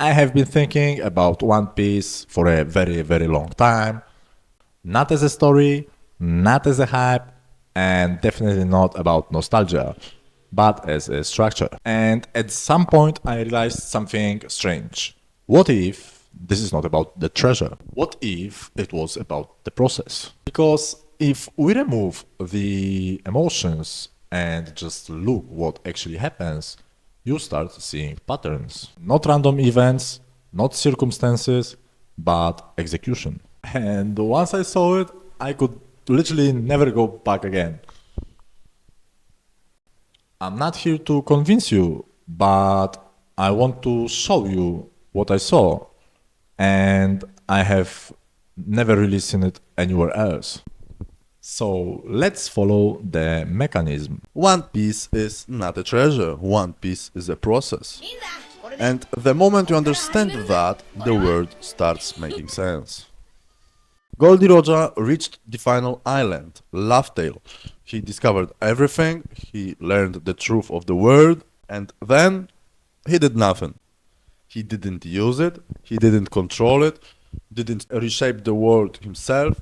I have been thinking about One Piece for a very long time. Not as a story, not as a hype, and definitely not about nostalgia, but as a structure. And at some point I realized something strange. What if this is not about the treasure? What if it was about the process? Because if we remove the emotions and just look what actually happens, you start seeing patterns. Not random events, not circumstances, but execution. And once I saw it, I could literally never go back again. I'm not here to convince you, but I want to show you what I saw. And I have never really seen it anywhere else. So let's follow the mechanism. One Piece is not a treasure, One Piece is a process. And the moment you understand that, the world starts making sense. Goldie Roger reached the final island, Laugh-Tale. He discovered everything, he learned the truth of the world, and then he did nothing. He didn't use it, he didn't control it, didn't reshape the world himself.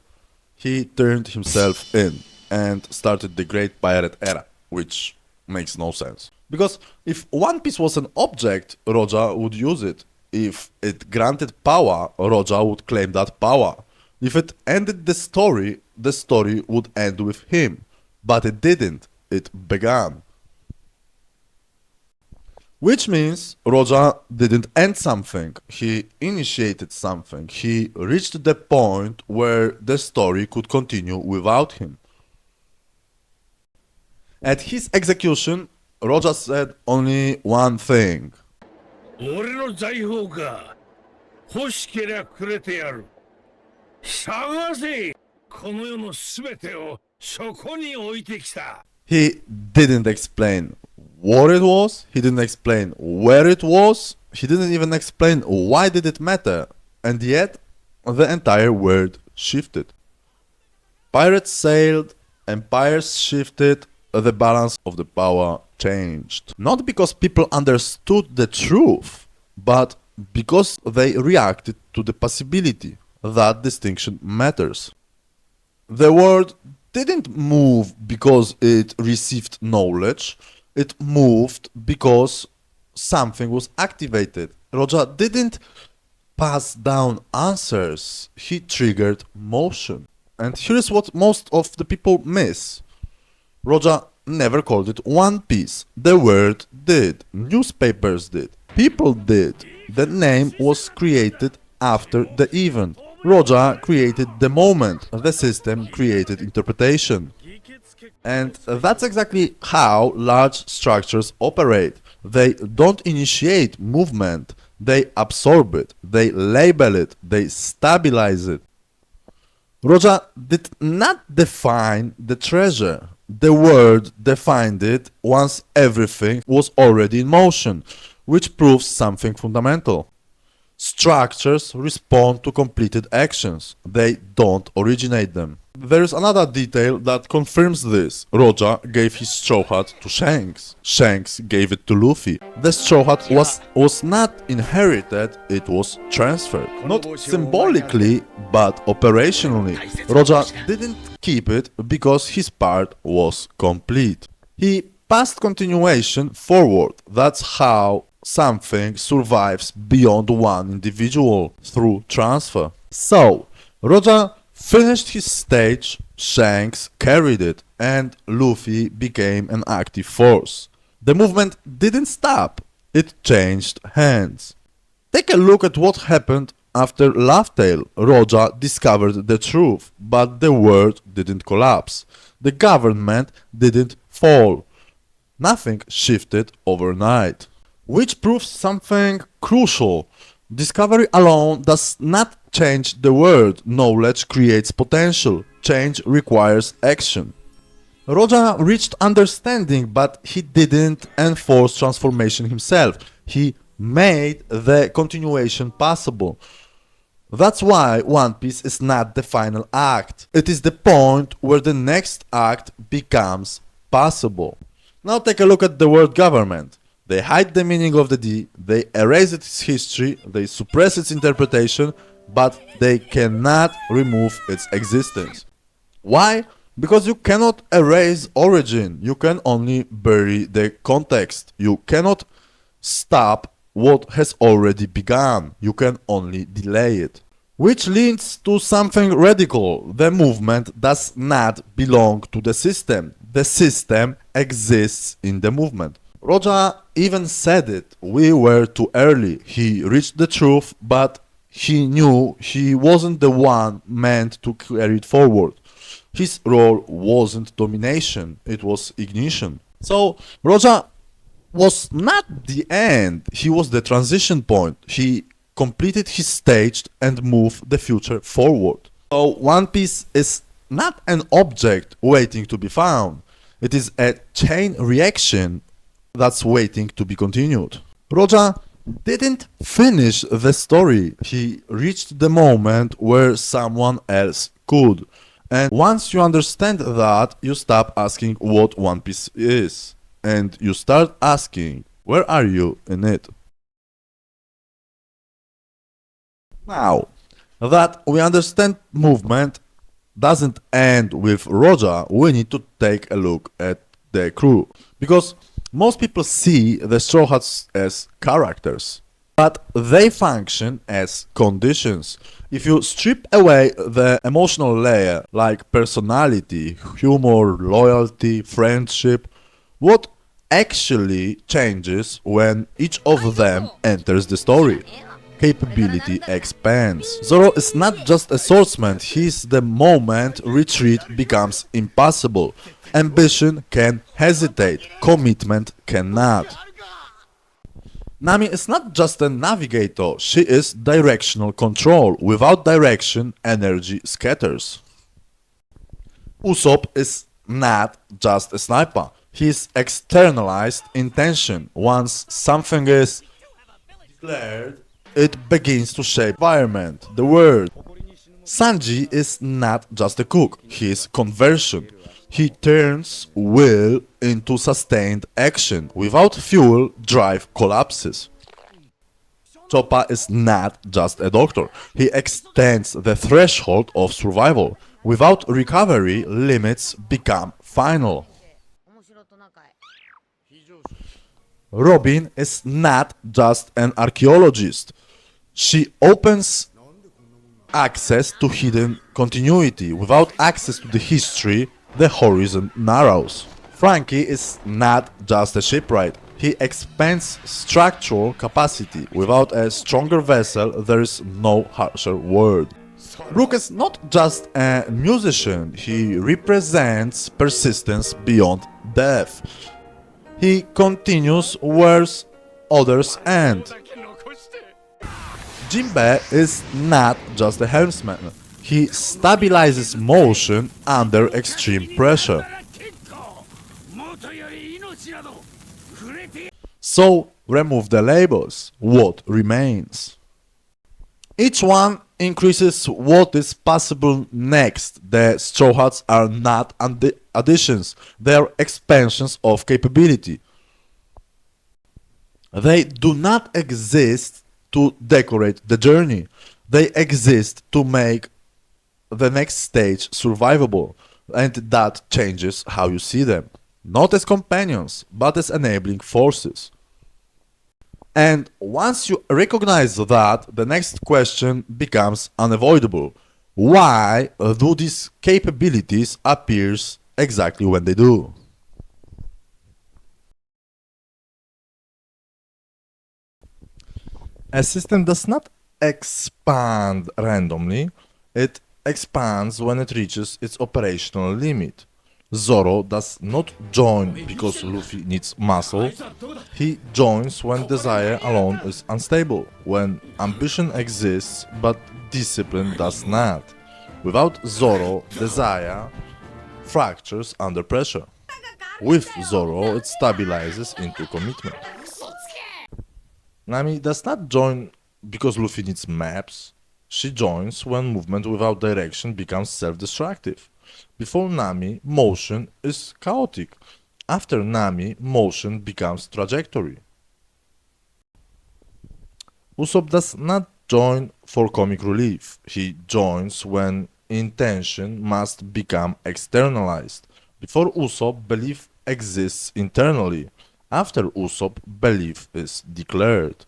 He turned himself in and started the Great Pirate Era, which makes no sense. Because if One Piece was an object, Roger would use it. If it granted power, Roger would claim that power. If it ended the story would end with him. But it didn't, it began. Which means Roger didn't end something, he initiated something, he reached the point where the story could continue without him. At his execution, Roger said only one thing. 俺の財宝か欲しけりゃくれてやる探せこの世のすべてをそこに置いてきた He didn't explain what it was, he didn't explain where it was, he didn't even explain why did it matter, and yet the entire world shifted. Pirates sailed, empires shifted, the balance of the power changed. Not because people understood the truth, but because they reacted to the possibility. That distinction matters. The world didn't move because it received knowledge, it moved because something was activated. Roger didn't pass down answers, he triggered motion. And here is what most of the people miss. Roger never called it One Piece. The world did, newspapers did, people did. The name was created after the event. Roger created the moment, the system created interpretation. And that's exactly how large structures operate. They don't initiate movement, they absorb it, they label it, they stabilize it. Roger did not define the treasure. The world defined it once everything was already in motion, which proves something fundamental. Structures respond to completed actions, they don't originate them. There is another detail that confirms this. Roger gave his straw hat to Shanks. Shanks gave it to Luffy. The straw hat was not inherited, it was transferred. Not symbolically, but operationally. Roger didn't keep it because his part was complete. He passed continuation forward. That's how something survives beyond one individual, through transfer. So, Roger finished his stage, Shanks carried it, and Luffy became an active force. The movement didn't stop, it changed hands. Take a look at what happened after Laugh-Tale. Roger discovered the truth, but the world didn't collapse. The government didn't fall. Nothing shifted overnight. Which proves something crucial. Discovery alone does not change the world. Knowledge creates potential. Change requires action. Roger reached understanding, but he didn't enforce transformation himself. He made the continuation possible. That's why One Piece is not the final act. It is the point where the next act becomes possible. Now take a look at the world government. They hide the meaning of the D, they erase its history, they suppress its interpretation, but they cannot remove its existence. Why? Because you cannot erase origin, you can only bury the context. You cannot stop what has already begun, you can only delay it. Which leads to something radical. The movement does not belong to the system exists in the movement. Roja even said it, we were too early. He reached the truth, but he knew he wasn't the one meant to carry it forward. His role wasn't domination, it was ignition. So Roja was not the end, he was the transition point. He completed his stage and moved the future forward. So One Piece is not an object waiting to be found. It is a chain reaction that's waiting to be continued. Roja didn't finish the story. He reached the moment where someone else could. And once you understand that, you stop asking what One Piece is. And you start asking, where are you in it? Now, that we understand movement doesn't end with Roja, we need to take a look at the crew. Because most people see the Straw Hats as characters, but they function as conditions. If you strip away the emotional layer like personality, humor, loyalty, friendship, what actually changes when each of them enters the story? Capability expands. Zoro is not just a swordsman, he's the moment retreat becomes impossible. Ambition can hesitate, commitment cannot. Nami is not just a navigator, she is directional control. Without direction, energy scatters. Usopp is not just a sniper, he is externalized intention. Once something is declared, it begins to shape environment, the world. Sanji is not just a cook, he is conversion. He turns will into sustained action. Without fuel, drive collapses. Choppa is not just a doctor, he extends the threshold of survival. Without recovery, limits become final. Robin is not just an archaeologist. She opens access to hidden continuity. Without access to the history, the horizon narrows. Frankie is not just a shipwright. He expands structural capacity. Without a stronger vessel, there is no harsher word. Brook is not just a musician. He represents persistence beyond death. He continues where others end. Jinbe is not just a helmsman. He stabilizes motion under extreme pressure. So, remove the labels. What remains? Each one increases what is possible next. The Straw Hats are not additions, they are expansions of capability. They do not exist to decorate the journey. They exist to make the next stage survivable, and that changes how you see them. Not as companions, but as enabling forces. And once you recognize that, the next question becomes unavoidable. Why do these capabilities appear exactly when they do? A system does not expand randomly, it expands when it reaches its operational limit. Zoro does not join because Luffy needs muscle, he joins when desire alone is unstable, when ambition exists but discipline does not. Without Zoro, desire fractures under pressure. With Zoro, it stabilizes into commitment. Nami does not join because Luffy needs maps. She joins when movement without direction becomes self-destructive. Before Nami, motion is chaotic. After Nami, motion becomes trajectory. Usopp does not join for comic relief. He joins when intention must become externalized. Before Usopp, belief exists internally. After Usopp, belief is declared.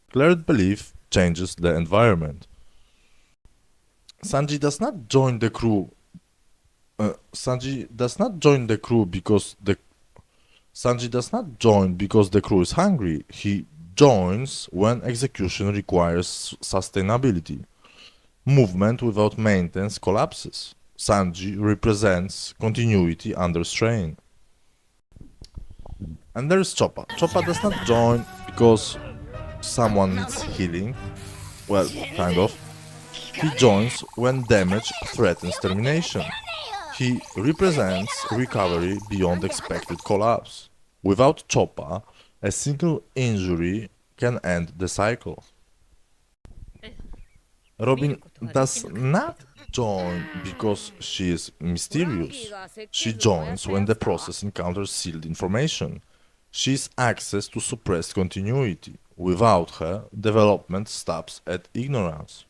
Declared belief changes the environment. Sanji does not join the crew. Sanji does not join the crew because the crew is hungry. He joins when execution requires sustainability. Movement without maintenance collapses. Sanji represents continuity under strain. And there is Choppa. Choppa does not join because someone needs healing. Well, kind of. He joins when damage threatens termination. He represents recovery beyond expected collapse. Without Choppa, a single injury can end the cycle. Robin does not join because she is mysterious. She joins when the process encounters sealed information. She is access to suppressed continuity. Without her, development stops at ignorance.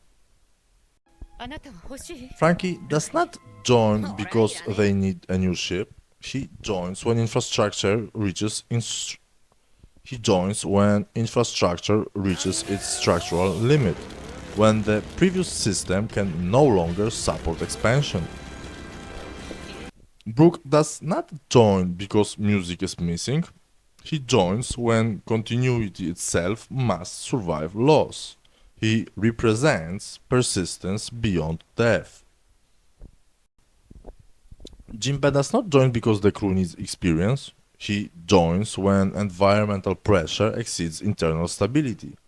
Frankie does not join because they need a new ship. He joins when infrastructure reaches its structural limit, when the previous system can no longer support expansion. Brook does not join because music is missing. He joins when continuity itself must survive loss. He represents persistence beyond death. Jinbe does not join because the crew needs experience. He joins when environmental pressure exceeds internal stability.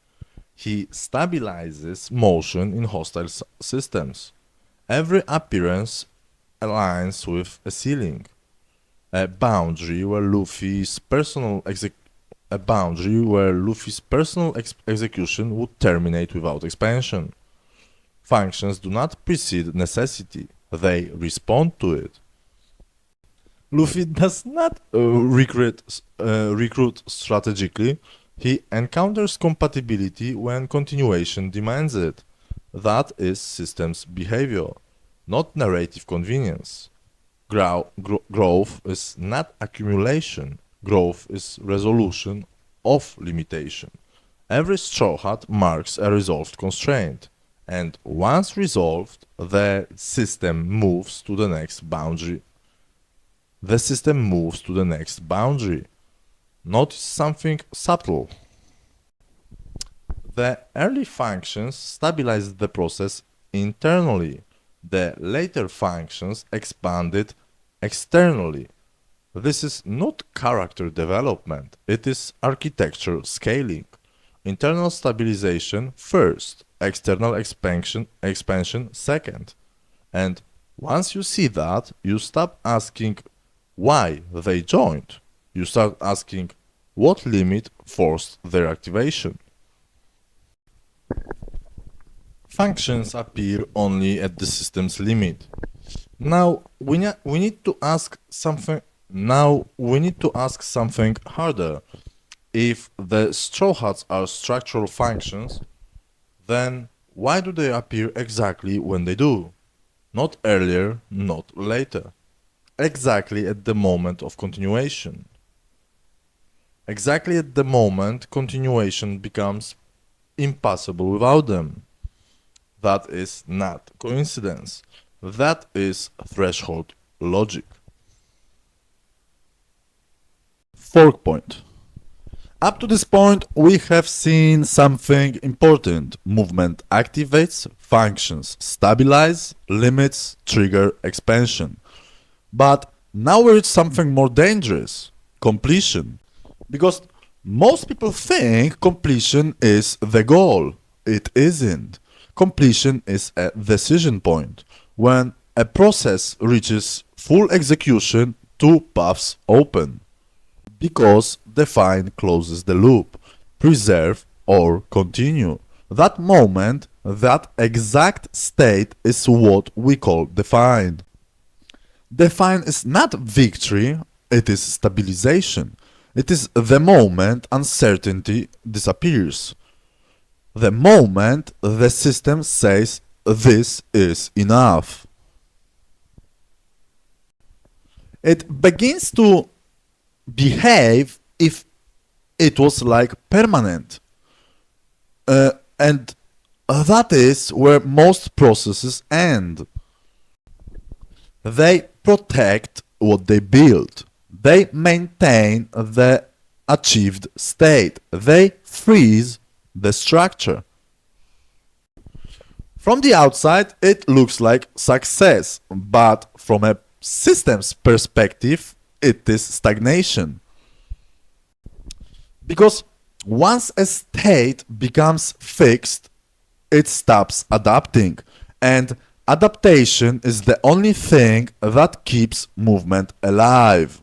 He stabilizes motion in hostile systems. Every appearance aligns with a ceiling, a boundary where Luffy's personal execution would terminate without expansion. Functions do not precede necessity, they respond to it. Luffy does not recruit strategically. He encounters compatibility when continuation demands it. That is systems behavior, not narrative convenience. Growth is not accumulation. Growth is resolution of limitation. Every Straw Hat marks a resolved constraint, and once resolved, the system moves to the next boundary. Notice something subtle. The early functions stabilized the process internally. The later functions expanded externally. This is not character development, it is architecture scaling. Internal stabilization first, external expansion second. And once you see that, you stop asking why they joined. You start asking what limit forced their activation. Functions appear only at the system's limit. Now we need to ask something harder. If the Straw Hats are structural functions, then why do they appear exactly when they do? Not earlier, not later. Exactly at the moment of continuation. Exactly at the moment continuation becomes impossible without them. That is not coincidence. That is threshold logic. Fork point. Up to this point, we have seen something important. Movement activates, functions stabilize, limits trigger expansion. But now we reach something more dangerous. Completion. Because most people think completion is the goal. It isn't. Completion is a decision point. When a process reaches full execution, two paths open. Because define closes the loop. Preserve or continue. That moment, that exact state is what we call define. Define is not victory, it is stabilization. It is the moment uncertainty disappears. the moment the system says this is enough. It begins to behave if it was like permanent. And that is where most processes end. They protect what they build. They maintain the achieved state. They freeze the structure. From the outside, it looks like success, but from a system's perspective, it is stagnation. Because once a state becomes fixed, it stops adapting, and adaptation is the only thing that keeps movement alive.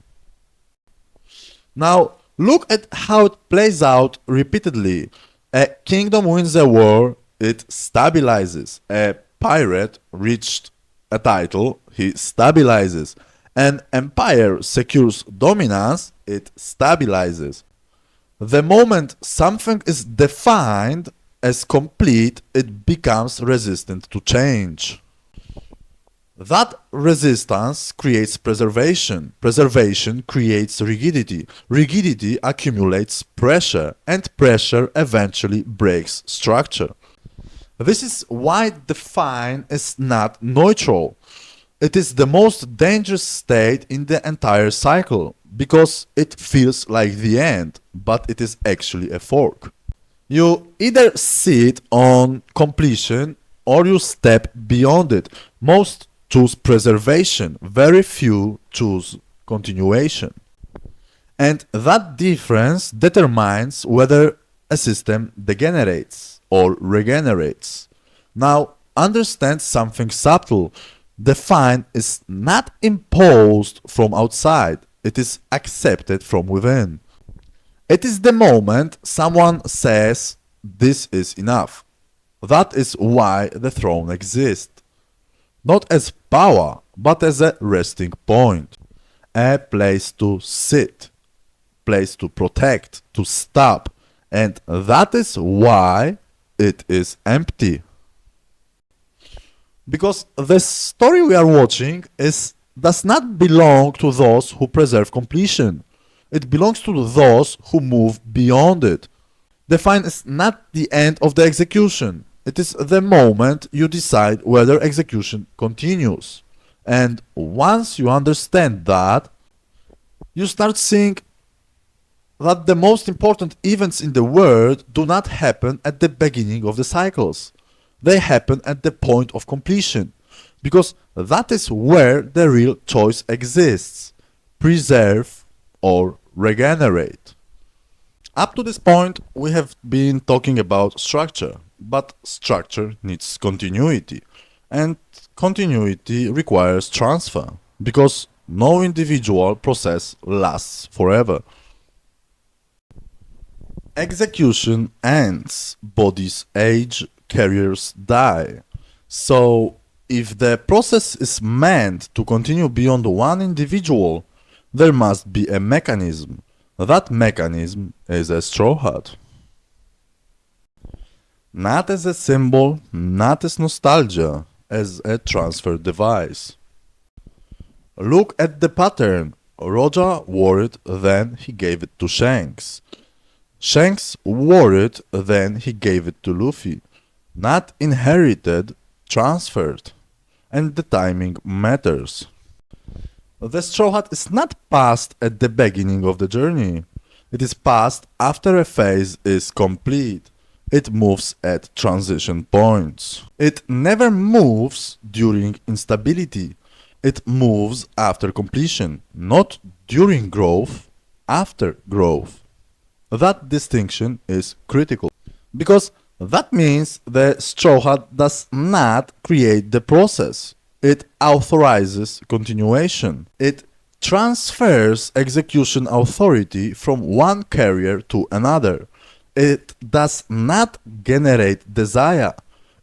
Now, look at how it plays out repeatedly. A kingdom wins a war, it stabilizes. A pirate reached a title, he stabilizes. An empire secures dominance, it stabilizes. The moment something is defined as complete, it becomes resistant to change. That resistance creates preservation. Preservation creates rigidity. Rigidity accumulates pressure, and pressure eventually breaks structure. This is why define is not neutral. It is the most dangerous state in the entire cycle, because it feels like the end, but it is actually a fork. You either sit on completion or you step beyond it. Most choose preservation, very few choose continuation. And that difference determines whether a system degenerates or regenerates. Now, understand something subtle. Define is not imposed from outside, it is accepted from within. It is the moment someone says, this is enough. That is why the throne exists. Not as power, but as a resting point. A place to sit. Place to protect, to stop. And that is why it is empty. Because the story we are watching does not belong to those who preserve completion. It belongs to those who move beyond it. Define is not the end of the execution. It is the moment you decide whether execution continues. And once you understand that, you start seeing that the most important events in the world do not happen at the beginning of the cycles. They happen at the point of completion, because that is where the real choice exists: preserve or regenerate. Up to this point, we have been talking about structure, but structure needs continuity, and continuity requires transfer, because no individual process lasts forever. Execution ends, bodies age, careers die. So, if the process is meant to continue beyond one individual, there must be a mechanism. That mechanism is a straw hat. Not as a symbol, not as nostalgia, as a transfer device. Look at the pattern. Roger wore it, then he gave it to Shanks. Shanks wore it, then he gave it to Luffy. Not inherited, transferred. And the timing matters. The straw hat is not passed at the beginning of the journey. It is passed after a phase is complete. It moves at transition points. It never moves during instability. It moves after completion, not during growth, after growth. That distinction is critical, because that means the straw hat does not create the process. It authorizes continuation. It transfers execution authority from one carrier to another. It does not generate desire.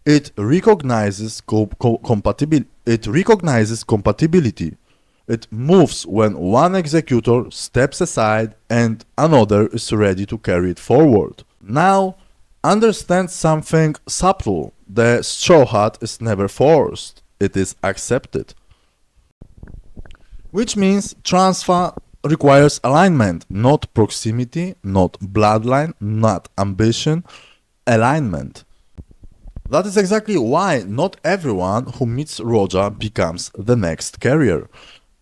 It recognizes compatibility. It moves when one executor steps aside and another is ready to carry it forward. Now, understand something subtle. The straw hat is never forced, it is accepted. Which means transfer requires alignment, not proximity, not bloodline, not ambition, alignment. That is exactly why not everyone who meets Roja becomes the next carrier.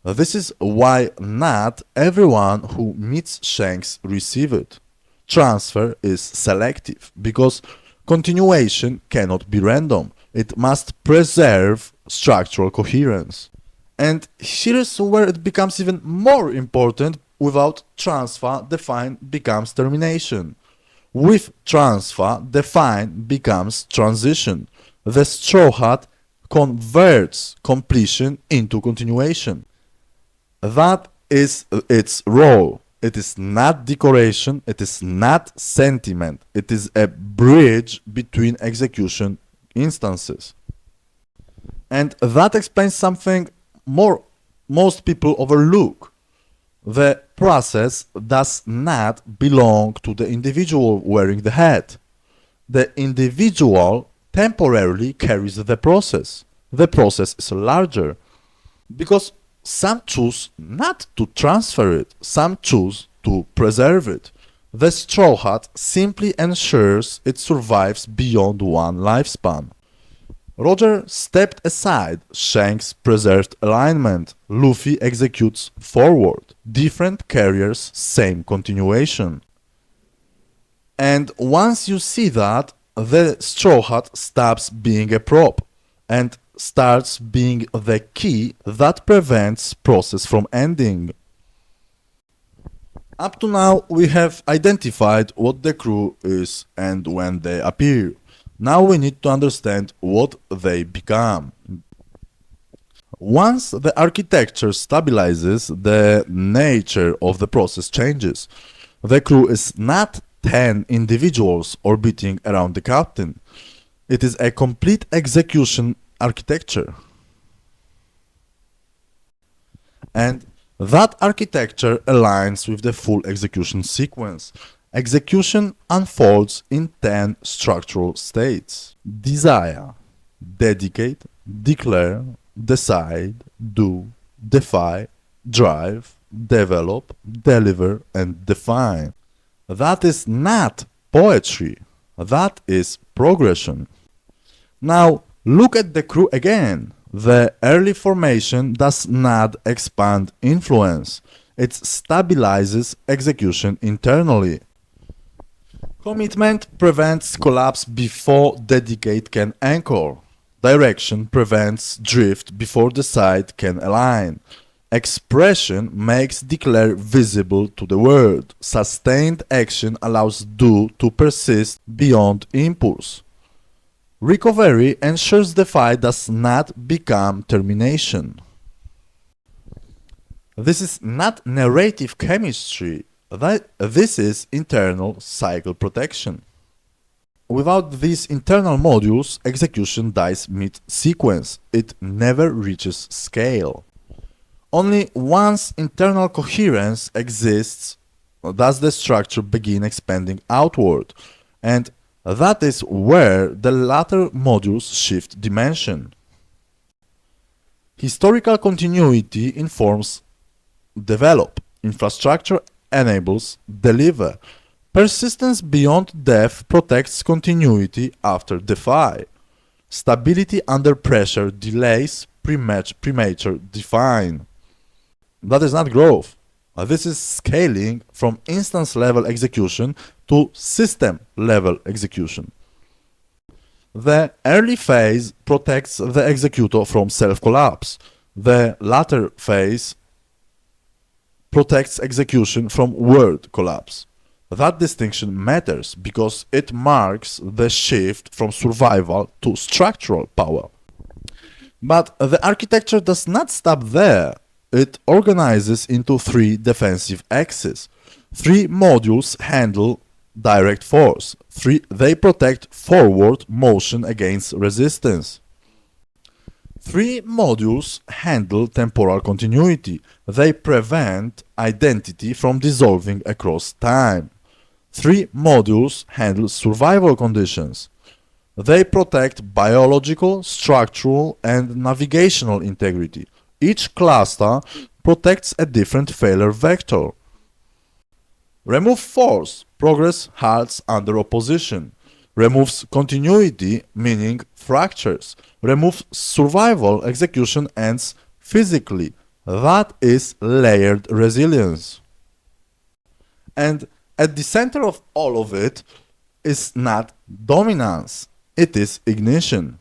This is why not everyone who meets Shanks receives it. Transfer is selective, because continuation cannot be random. It must preserve structural coherence. And here's where it becomes even more important. Without transfer, define becomes termination. With transfer, define becomes transition. The straw hat converts completion into continuation. That is its role. It is not decoration, it is not sentiment, it is a bridge between execution instances. And that explains something most people overlook. The process does not belong to the individual wearing the hat. The individual temporarily carries the process. The process is larger because some choose not to transfer it, some choose to preserve it. The straw hat simply ensures it survives beyond one lifespan. Roger stepped aside, Shanks preserved alignment, Luffy executes forward. Different carriers, same continuation. And once you see that, the straw hat stops being a prop and starts being the key that prevents process from ending. Up to now, we have identified what the crew is and when they appear. Now we need to understand what they become. Once the architecture stabilizes, the nature of the process changes. The crew is not 10 individuals orbiting around the captain. It is a complete execution architecture. And that architecture aligns with the full execution sequence. Execution unfolds in 10 structural states. Desire, dedicate, declare, decide, do, defy, drive, develop, deliver, and define. That is not poetry. That is progression. Now, look at the crew again. The early formation does not expand influence. It stabilizes execution internally. Commitment prevents collapse before dedicate can anchor. Direction prevents drift before decide can align. Expression makes declare visible to the world. Sustained action allows do to persist beyond impulse. Recovery ensures defy does not become termination. This is not narrative chemistry. This is internal cycle protection. Without these internal modules, execution dies mid-sequence. It never reaches scale. Only once internal coherence exists does the structure begin expanding outward, and that is where the latter modules shift dimension. Historical continuity informs develop, infrastructure enables deliver. Persistence beyond death protects continuity after defy. Stability under pressure delays premature define. That is not growth. This is scaling from instance level execution to system level execution. The early phase protects the executor from self-collapse. The latter phase protects execution from world collapse. That distinction matters because it marks the shift from survival to structural power. But the architecture does not stop there. It organizes into 3 defensive axes. 3 modules handle direct force. They protect forward motion against resistance. 3 modules handle temporal continuity. They prevent identity from dissolving across time. Three modules handle survival conditions. They protect biological, structural, and navigational integrity. Each cluster protects a different failure vector. Remove force, progress halts under opposition. Removes continuity, meaning fractures. Remove survival, execution ends physically. That is layered resilience. And at the center of all of it is not dominance, it is ignition.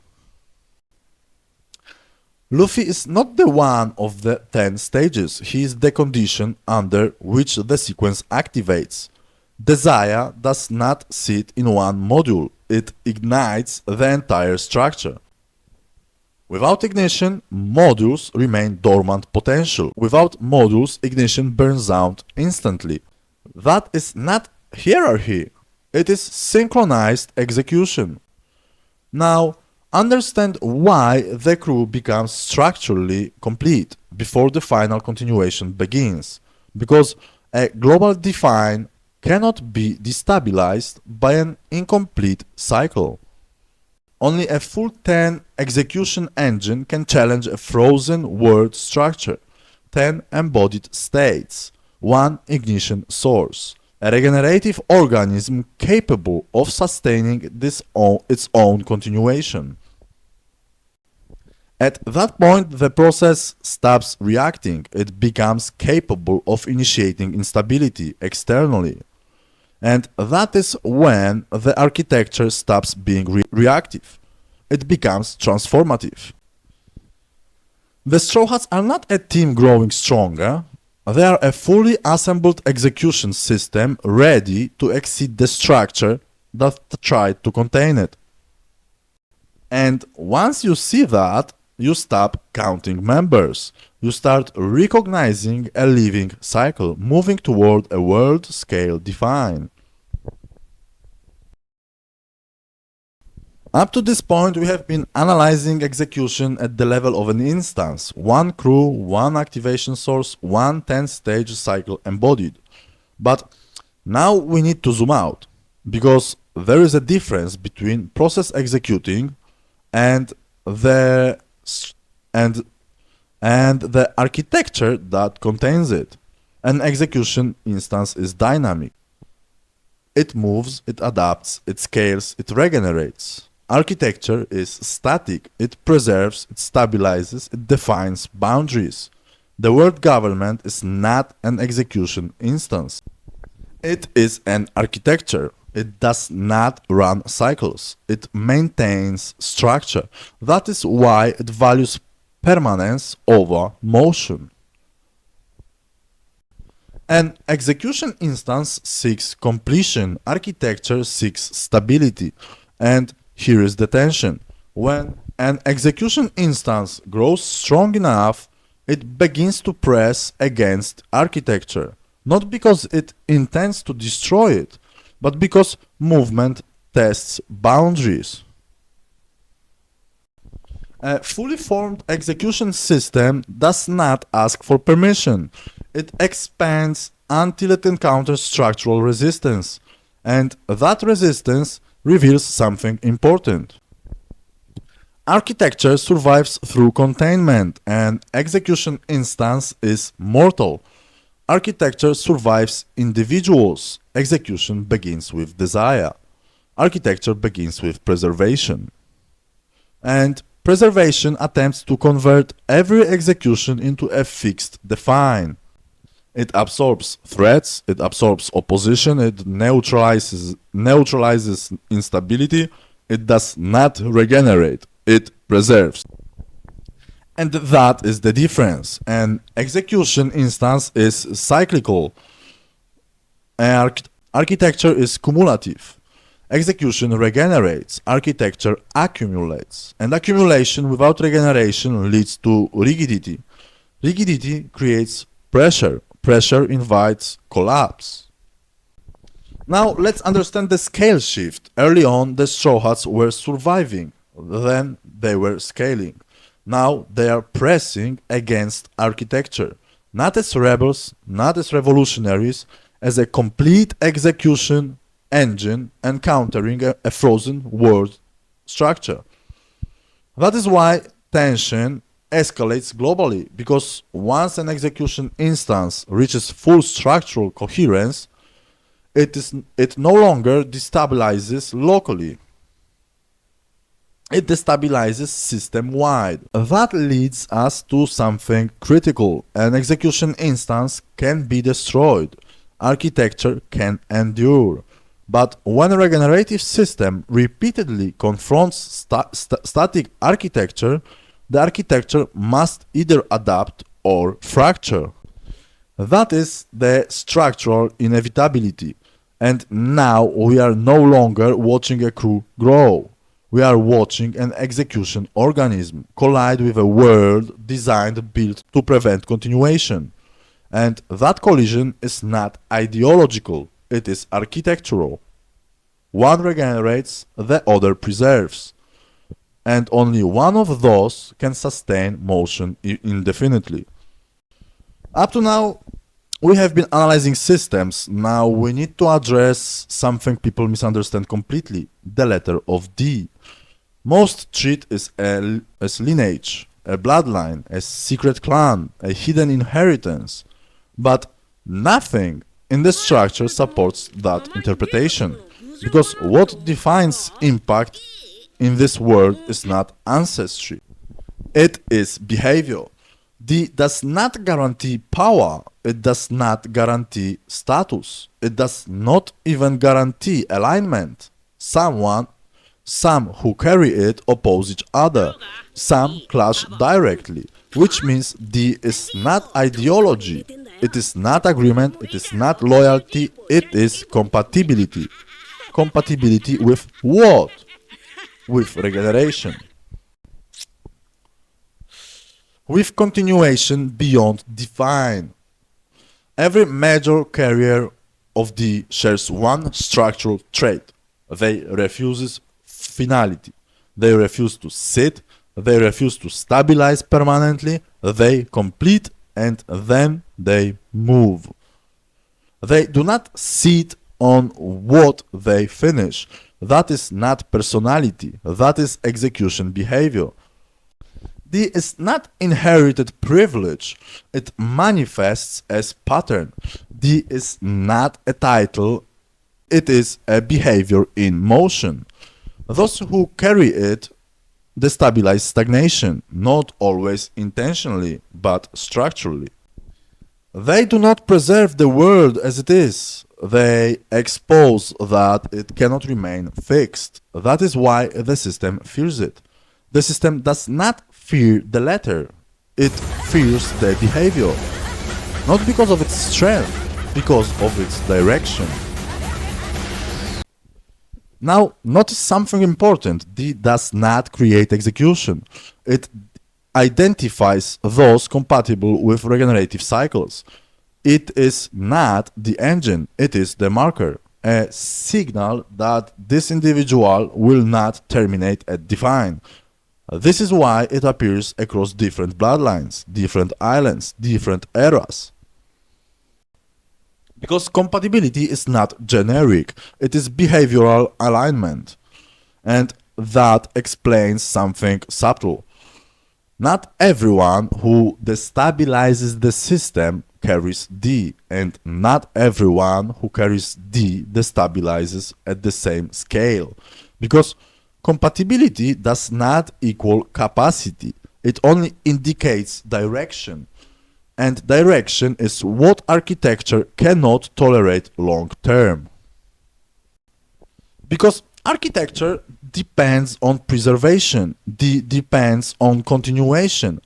Luffy is not the one of the 10 stages, he is the condition under which the sequence activates. Desire does not sit in one module, it ignites the entire structure. Without ignition, modules remain dormant potential. Without modules, ignition burns out instantly. That is not hierarchy, it is synchronized execution. Now, understand why the crew becomes structurally complete before the final continuation begins. Because a global define cannot be destabilized by an incomplete cycle. Only a full 10 execution engine can challenge a frozen world structure, 10 embodied states, 1 ignition source, a regenerative organism capable of sustaining its own continuation. At that point, the process stops reacting, it becomes capable of initiating instability externally. And that is when the architecture stops being reactive. It becomes transformative. The Straw Hats are not a team growing stronger, they are a fully assembled execution system ready to exceed the structure that tried to contain it. And once you see that, you stop counting members. You start recognizing a living cycle, moving toward a world-scale define. Up to this point, we have been analyzing execution at the level of an instance. One crew, one activation source, one 10-stage cycle embodied. But now we need to zoom out, because there is a difference between process executing and the architecture that contains it. An execution instance is dynamic. It moves, it adapts, it scales, it regenerates. Architecture is static. It preserves, it stabilizes, it defines boundaries. The word government is not an execution instance. It is an architecture. It does not run cycles. It maintains structure. That is why it values permanence over motion. An execution instance seeks completion. Architecture seeks stability. And here is the tension. When an execution instance grows strong enough, it begins to press against architecture. Not because it intends to destroy it, but because movement tests boundaries. A fully formed execution system does not ask for permission. It expands until it encounters structural resistance, and that resistance reveals something important. Architecture survives through containment, and execution instance is mortal. Architecture survives individuals. Execution begins with desire. Architecture begins with preservation. And preservation attempts to convert every execution into a fixed define. It absorbs threats, it absorbs opposition, it neutralizes instability, it does not regenerate, it preserves. And that is the difference. An execution instance is cyclical. Architecture is cumulative. Execution regenerates, architecture accumulates. And accumulation without regeneration leads to rigidity. Rigidity creates pressure. Pressure invites collapse. Now let's understand the scale shift. Early on, the Straw Hats were surviving, then they were scaling. Now they are pressing against architecture, not as rebels, not as revolutionaries, as a complete execution engine encountering a frozen world structure. That is why tension escalates globally, because once an execution instance reaches full structural coherence, it no longer destabilizes locally. It destabilizes system-wide. That leads us to something critical. An execution instance can be destroyed. Architecture can endure. But when a regenerative system repeatedly confronts static architecture, the architecture must either adapt or fracture. That is the structural inevitability. And now we are no longer watching a crew grow. We are watching an execution organism collide with a world designed built to prevent continuation. And that collision is not ideological, it is architectural. One regenerates, the other preserves. And only one of those can sustain motion indefinitely. Up to now, we have been analyzing systems. Now we need to address something people misunderstand completely, the letter of D. Most treat it as lineage, a bloodline, a secret clan, a hidden inheritance. But nothing in the structure supports that interpretation. Because what defines impact in this world is not ancestry. It is behavior. D does not guarantee power. It does not guarantee status. It does not even guarantee alignment. Some who carry it oppose each other. Some clash directly, which means D is not ideology. It is not agreement. It is not loyalty. It is compatibility. Compatibility with what? With regeneration. With continuation beyond define. Every major carrier of D shares one structural trait. They refuse finality. They refuse to sit. They refuse to stabilize permanently. They complete and then they move. They do not sit on what they finish. That is not personality. That is execution behavior. D is not inherited privilege. It manifests as pattern. D is not a title. It is a behavior in motion. Those who carry it destabilize stagnation, not always intentionally, but structurally. They do not preserve the world as it is. They expose that it cannot remain fixed. That is why the system fears it. The system does not fear the letter. It fears the behavior. Not because of its strength, because of its direction. Now, notice something important. D does not create execution. It identifies those compatible with regenerative cycles. It is not the engine, it is the marker, a signal that this individual will not terminate at define. This is why it appears across different bloodlines, different islands, different eras. Because compatibility is not generic, it is behavioral alignment. And that explains something subtle. Not everyone who destabilizes the system carries D, and not everyone who carries D destabilizes at the same scale. Because compatibility does not equal capacity, it only indicates direction. And direction is what architecture cannot tolerate long term. Because architecture depends on preservation, depends on continuation.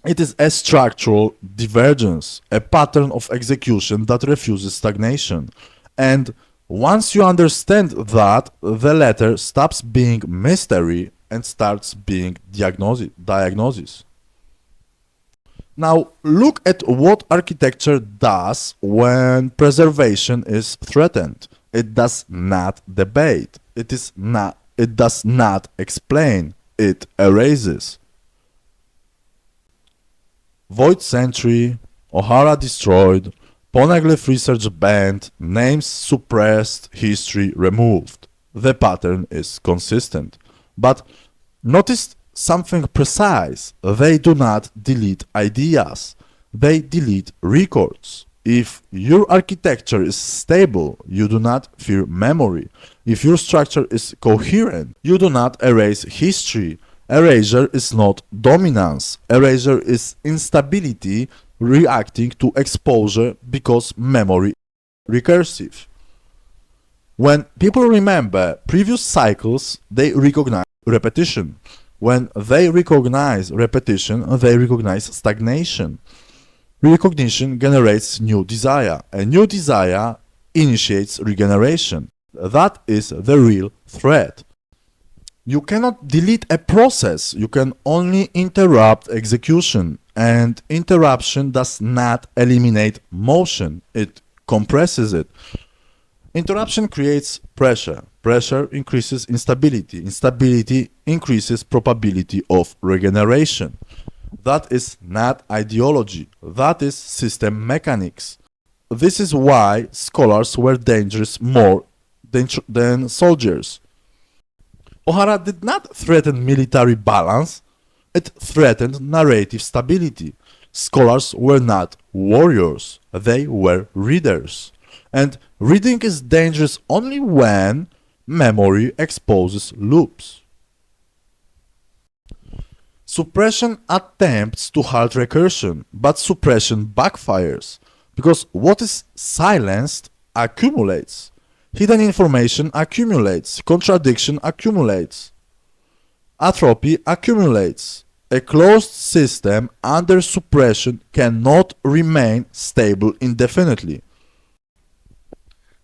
It is a structural divergence, a pattern of execution that refuses stagnation. And once you understand that, the letter stops being mystery and starts being diagnosis. Now, look at what architecture does when preservation is threatened. It does not debate. It does not explain. It erases. Void Century, Ohara destroyed, Poneglyph research banned, names suppressed, history removed. The pattern is consistent. But notice something precise. They do not delete ideas. They delete records. If your architecture is stable, you do not fear memory. If your structure is coherent, you do not erase history. Erasure is not dominance. Erasure is instability reacting to exposure because memory is recursive. When people remember previous cycles, they recognize repetition. When they recognize repetition, they recognize stagnation. Recognition generates new desire, and new desire initiates regeneration. That is the real threat. You cannot delete a process, you can only interrupt execution, and interruption does not eliminate motion, it compresses it. Interruption creates pressure. Pressure increases instability. Instability increases probability of regeneration. That is not ideology. That is system mechanics. This is why scholars were dangerous more than soldiers. Ohara did not threaten military balance. It threatened narrative stability. Scholars were not warriors. They were readers. And reading is dangerous only when memory exposes loops. Suppression attempts to halt recursion, but suppression backfires, because what is silenced accumulates. Hidden information accumulates, contradiction accumulates, atrophy accumulates. A closed system under suppression cannot remain stable indefinitely.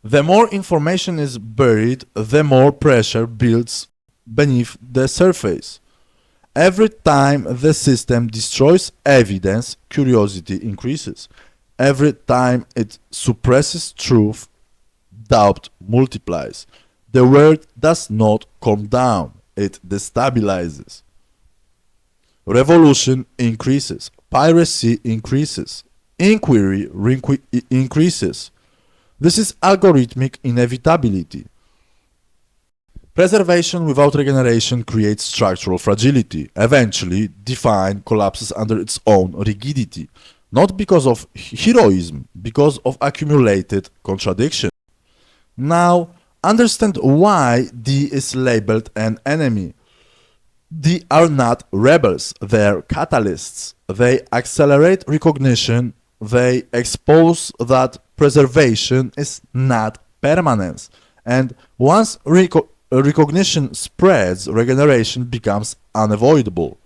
The more information is buried, the more pressure builds beneath the surface. Every time the system destroys evidence, curiosity increases. Every time it suppresses truth, doubt multiplies. The world does not calm down, it destabilizes. Revolution increases, piracy increases, inquiry increases. This is algorithmic inevitability. Preservation without regeneration creates structural fragility. Eventually, define collapses under its own rigidity, not because of heroism, because of accumulated contradiction. Now, understand why D is labeled an enemy. D are not rebels, they are catalysts. They accelerate recognition, they expose that preservation is not permanence. And once recognition spreads, regeneration becomes unavoidable.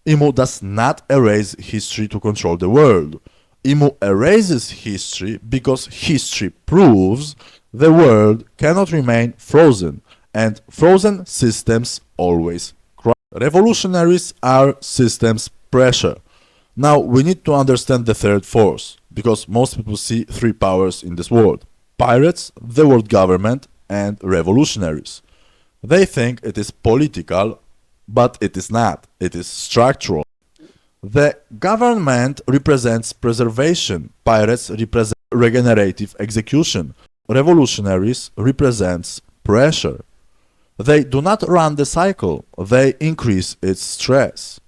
Imu does not erase history to control the world. Imu erases history because history proves the world cannot remain frozen, and frozen systems always crash. Revolutionaries are systems pressure. Now we need to understand the third force, because most people see three powers in this world: pirates, the world government, and revolutionaries. They think it is political, but it is not. It is structural. The government represents preservation, pirates represent regenerative execution, revolutionaries represents pressure. They do not run the cycle, they increase its stress.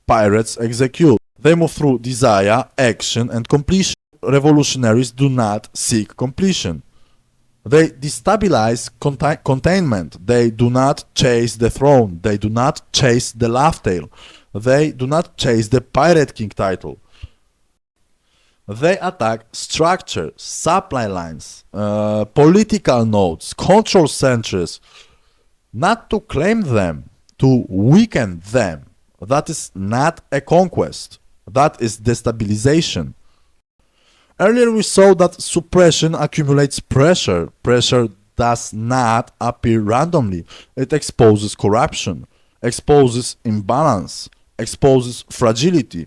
Pirates execute. They move through desire, action, and completion. Revolutionaries do not seek completion. They destabilize containment. They do not chase the throne. They do not chase the laugh tale. They do not chase the Pirate King title. They attack structure, supply lines, political nodes, control centers, not to claim them, to weaken them. That is not a conquest. That is destabilization. Earlier we saw that suppression accumulates pressure. Pressure does not appear randomly. It exposes corruption, exposes imbalance, exposes fragility.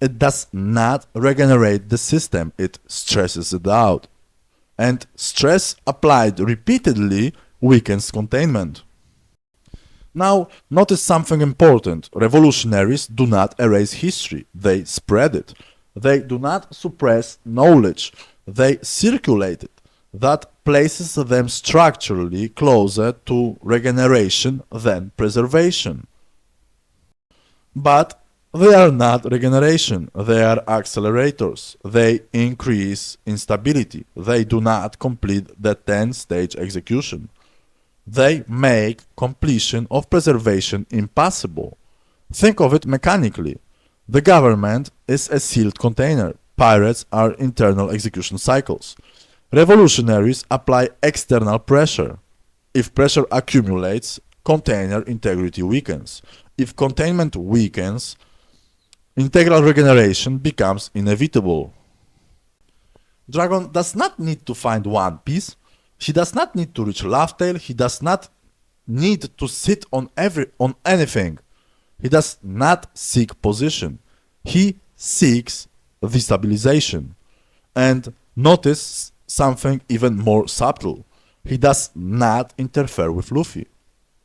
It does not regenerate the system. It stresses it out. And stress applied repeatedly weakens containment. Now, notice something important. Revolutionaries do not erase history. They spread it. They do not suppress knowledge. they circulate it. That places them structurally closer to regeneration than preservation. But they are not regeneration, they are accelerators. They increase instability. They do not complete the 10-stage execution. They make completion of preservation impossible. Think of it mechanically. The government is a sealed container. Pirates are internal execution cycles. Revolutionaries apply external pressure. If pressure accumulates, container integrity weakens. If containment weakens, integral regeneration becomes inevitable. Dragon does not need to find One Piece. He does not need to reach Laugh-Tale. He does not need to sit on anything. He does not seek position. He seeks destabilization. And notice something even more subtle. He does not interfere with Luffy.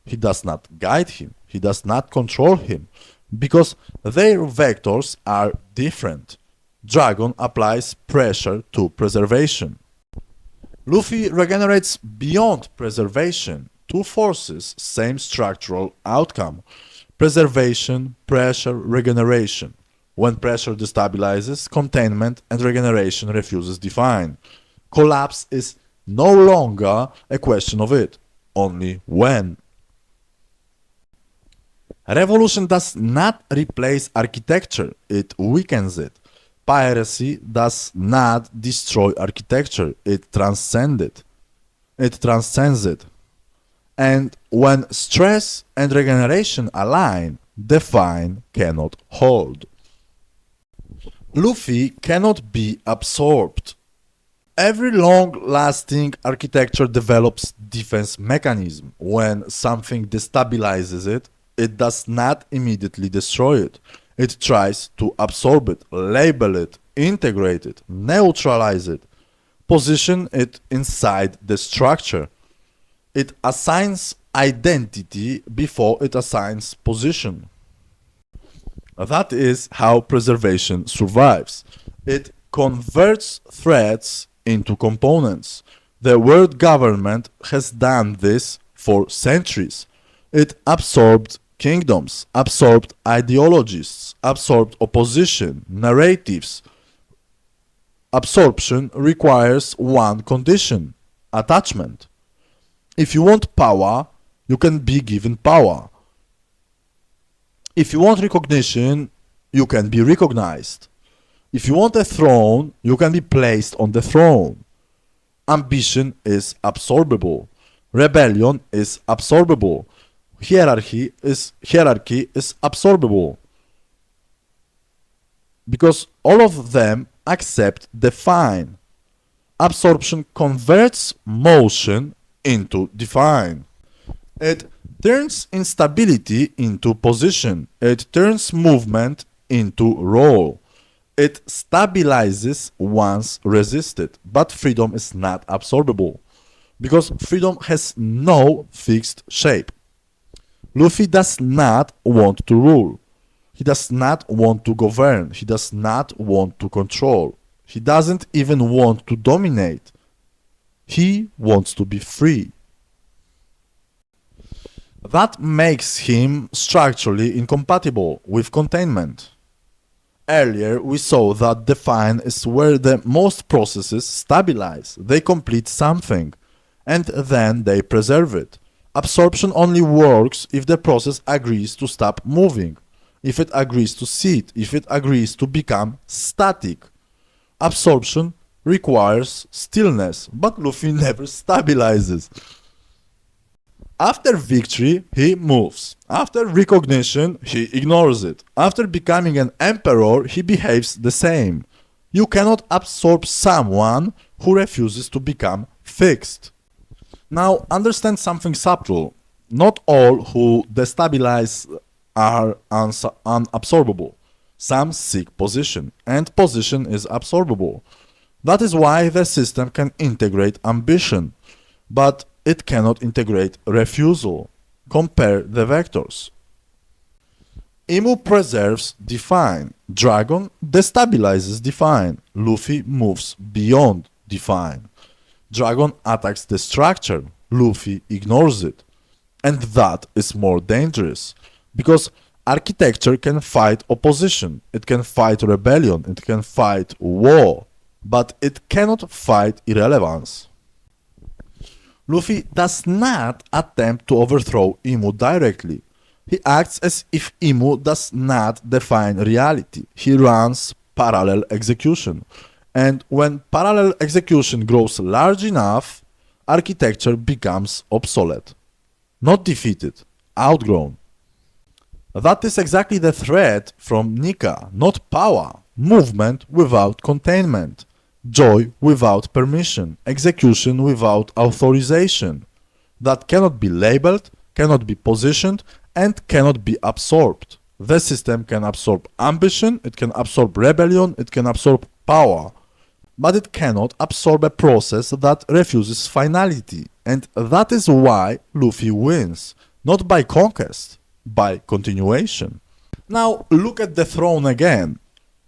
He does not guide him. He does not control him. Because their vectors are different. Dragon applies pressure to preservation. Luffy regenerates beyond preservation. Two forces, same structural outcome. Preservation, pressure, regeneration. When pressure destabilizes, containment and regeneration refuses define. Collapse is no longer a question of it, only when. Revolution does not replace architecture, it weakens it. Piracy does not destroy architecture, it transcends it. It transcends it. And when stress and regeneration align, define cannot hold. Luffy cannot be absorbed. Every long-lasting architecture develops defense mechanism. When something destabilizes it, it does not immediately destroy it. It tries to absorb it, label it, integrate it, neutralize it, position it inside the structure. It assigns identity before it assigns position. That is how preservation survives. It converts threats into components. The world government has done this for centuries. It absorbed kingdoms, absorbed ideologies, absorbed opposition, narratives. Absorption requires one condition: attachment. If you want power, you can be given power. If you want recognition, you can be recognized. If you want a throne, you can be placed on the throne. Ambition is absorbable. Rebellion is absorbable. Hierarchy is absorbable. Because all of them accept define. Absorption converts motion into define. It turns instability into position. It turns movement into role. It stabilizes once resisted, but freedom is not absorbable, because freedom has no fixed shape. Luffy does not want to rule. He does not want to govern. He does not want to control. He doesn't even want to dominate. He wants to be free. That makes him structurally incompatible with containment. Earlier we saw that define is where the most processes stabilize. They complete something, and then they preserve it. Absorption only works if the process agrees to stop moving, if it agrees to sit, if it agrees to become static. Absorption requires stillness, but Luffy never stabilizes. After victory, he moves. After recognition, he ignores it. After becoming an emperor, he behaves the same. You cannot absorb someone who refuses to become fixed. Now, understand something subtle. Not all who destabilize are unabsorbable. Some seek position, and position is absorbable. That is why the system can integrate ambition, but it cannot integrate refusal. Compare the vectors. Imu preserves define. Dragon destabilizes define. Luffy moves beyond define. Dragon attacks the structure, Luffy ignores it. And that is more dangerous, because architecture can fight opposition, it can fight rebellion, it can fight war, but it cannot fight irrelevance. Luffy does not attempt to overthrow Imu directly. He acts as if Imu does not define reality. He runs parallel execution. And when parallel execution grows large enough, architecture becomes obsolete. Not defeated, outgrown. That is exactly the threat from Nika, not power, movement without containment, joy without permission, execution without authorization. That cannot be labeled, cannot be positioned, and cannot be absorbed. The system can absorb ambition, it can absorb rebellion, it can absorb power, but it cannot absorb a process that refuses finality. And that is why Luffy wins, not by conquest, by continuation. Now look at the throne again.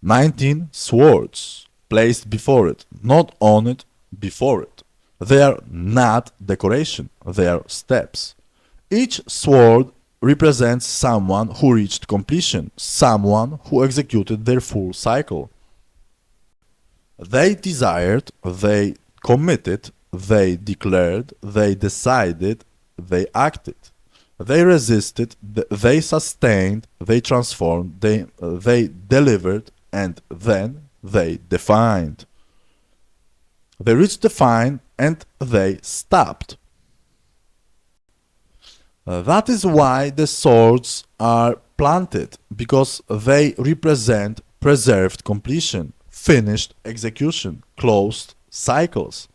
19 swords placed before it, not on it, before it. They are not decoration, they are steps. Each sword represents someone who reached completion, someone who executed their full cycle. They desired, they committed, they declared, they decided, they acted. They resisted, they sustained, they transformed, they delivered, and then they defined. They reached the fine and they stopped. That is why the swords are planted, because they represent preserved completion, finished execution, closed cycles.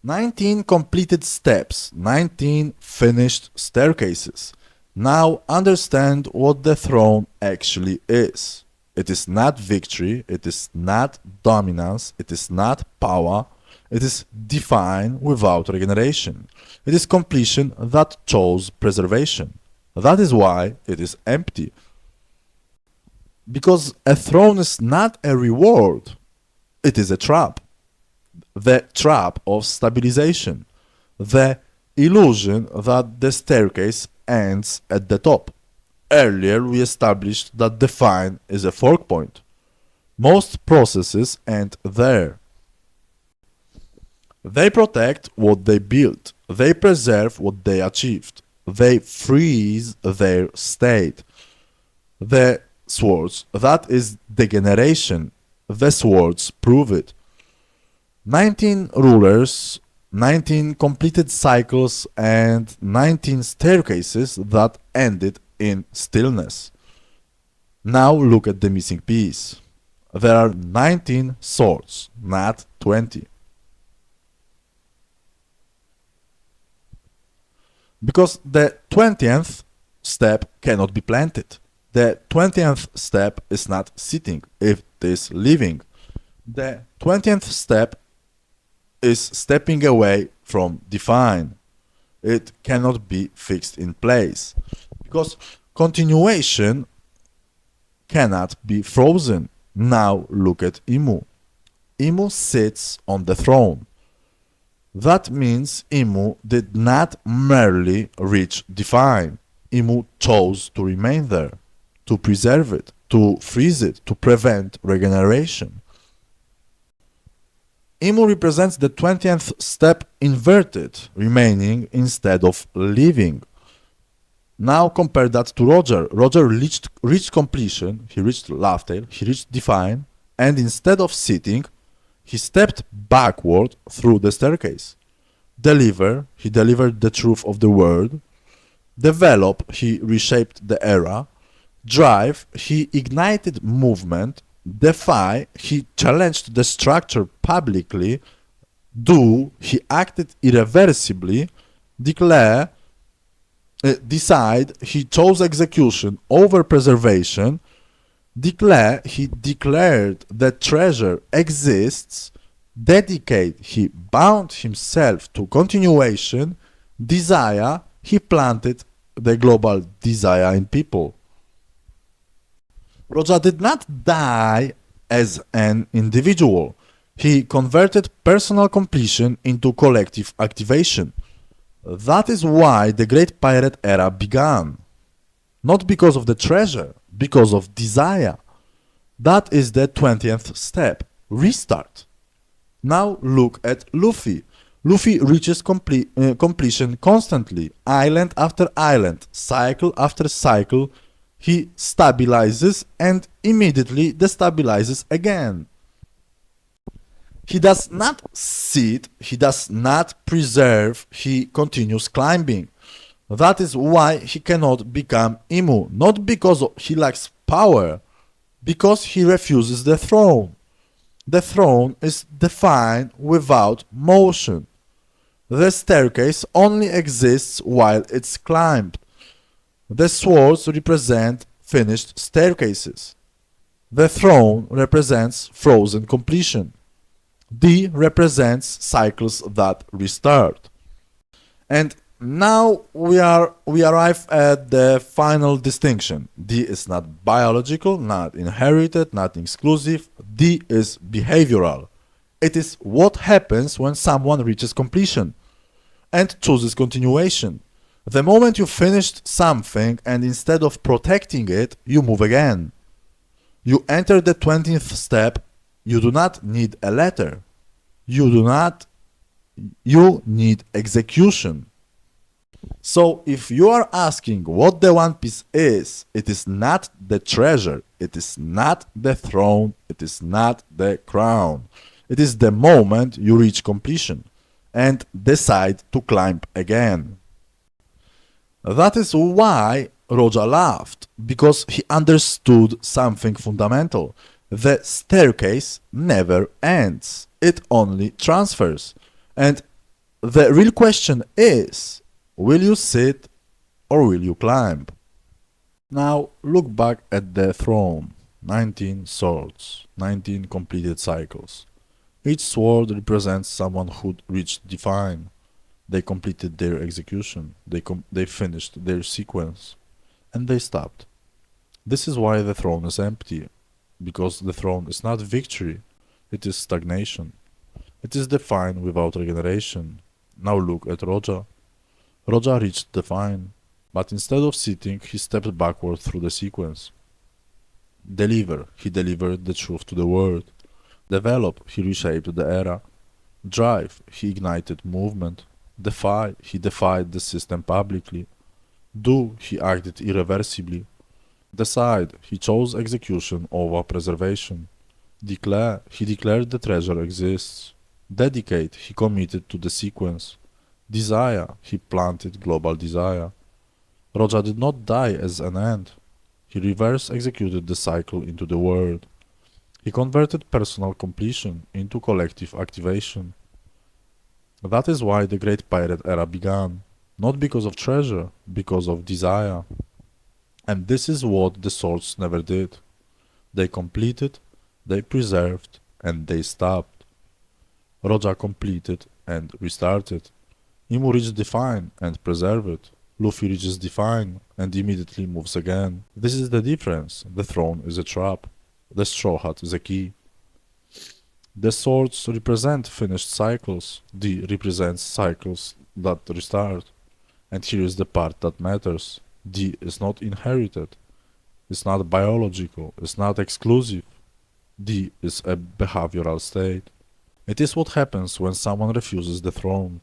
19 completed steps, 19 finished staircases. Now understand what the throne actually is. It is not victory, it is not dominance, it is not power, it is define without regeneration. It is completion that chose preservation. That is why it is empty. Because a throne is not a reward, it is a trap. The trap of stabilization. The illusion that the staircase ends at the top. Earlier we established that define is a fork point. Most processes end there. They protect what they built. They preserve what they achieved. They freeze their state. The swords, that is degeneration. The swords prove it. 19 rulers, 19 completed cycles, and 19 staircases that ended in stillness. Now look at the missing piece. There are 19 swords, not 20. Because the 20th step cannot be planted. The 20th step is not sitting, it is living. The 20th step is stepping away from define. It cannot be fixed in place. Because continuation cannot be frozen. Now look at Imu. Imu sits on the throne. That means Imu did not merely reach define. Imu chose to remain there, to preserve it, to freeze it, to prevent regeneration. Imu represents the 20th step inverted, remaining instead of leaving. Now compare that to Roger. Roger reached completion, he reached Laugh-Tale, he reached define, and instead of sitting, he stepped backward through the staircase. Deliver, he delivered the truth of the word. Develop, he reshaped the era. Drive, he ignited movement. Defy, he challenged the structure publicly. Do, he acted irreversibly. Declare, decide, he chose execution over preservation. Declare, he declared that treasure exists. Dedicate, he bound himself to continuation. Desire, he planted the global desire in people. Roja did not die as an individual. He converted personal completion into collective activation. That is why the Great Pirate Era began. Not because of the treasure, because of desire. That is the 20th step, restart. Now look at Luffy. Luffy reaches completion constantly, island after island, cycle after cycle. He stabilizes and immediately destabilizes again. He does not sit, he does not preserve, he continues climbing. That is why he cannot become Imu, not because he lacks power, because he refuses the throne. The throne is defined without motion. The staircase only exists while it's climbed. The swords represent finished staircases. The throne represents frozen completion. D represents cycles that restart. And now we arrive at the final distinction. D is not biological, not inherited, not exclusive. D is behavioral. It is what happens when someone reaches completion and chooses continuation. The moment you finished something and instead of protecting it, you move again. You enter the 20th step, you do not need a letter. You need execution. So if you are asking what the One Piece is, it is not the treasure, it is not the throne, it is not the crown. It is the moment you reach completion and decide to climb again. That is why Roja laughed, because he understood something fundamental. The staircase never ends, it only transfers. And the real question is, will you sit or will you climb? Now look back at the throne. 19 swords, 19 completed cycles. Each sword represents someone who reached Divine. They completed their execution, they finished their sequence, and they stopped. This is why the throne is empty, because the throne is not victory, it is stagnation. It is Divine without regeneration. Now look at Roja. Roja reached Divine, but instead of sitting, he stepped backward through the sequence. Deliver, he delivered the truth to the world. Develop, he reshaped the era. Drive, he ignited movement. Defy, he defied the system publicly. Do, he acted irreversibly. Decide, he chose execution over preservation. Declare, he declared the treasure exists. Dedicate, he committed to the sequence. Desire, he planted global desire. Roja did not die as an end. He reverse executed the cycle into the world. He converted personal completion into collective activation. That is why the Great Pirate Era began, not because of treasure, because of desire. And this is what the swords never did. They completed, they preserved, and they stopped. Roja completed and restarted. Imu reached Define and preserved. Luffy reaches Define and immediately moves again. This is the difference. The throne is a trap. The straw hat is a key. The swords represent finished cycles. D represents cycles that restart. And here is the part that matters. D is not inherited. It's not biological. It's not exclusive. D is a behavioral state. It is what happens when someone refuses the throne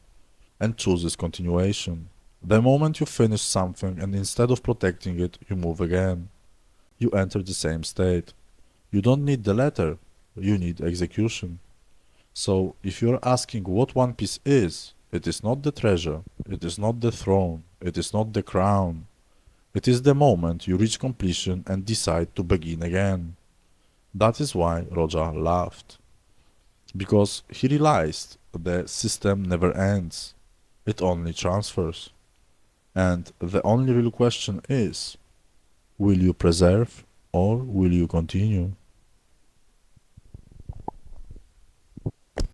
and chooses continuation. The moment you finish something and instead of protecting it, you move again. You enter the same state. You don't need the letter, you need execution. So, if you're asking what One Piece is, it is not the treasure, it is not the throne, it is not the crown. It is the moment you reach completion and decide to begin again. That is why Roja laughed. Because he realized the system never ends, it only transfers. And the only real question is, will you preserve or will you continue?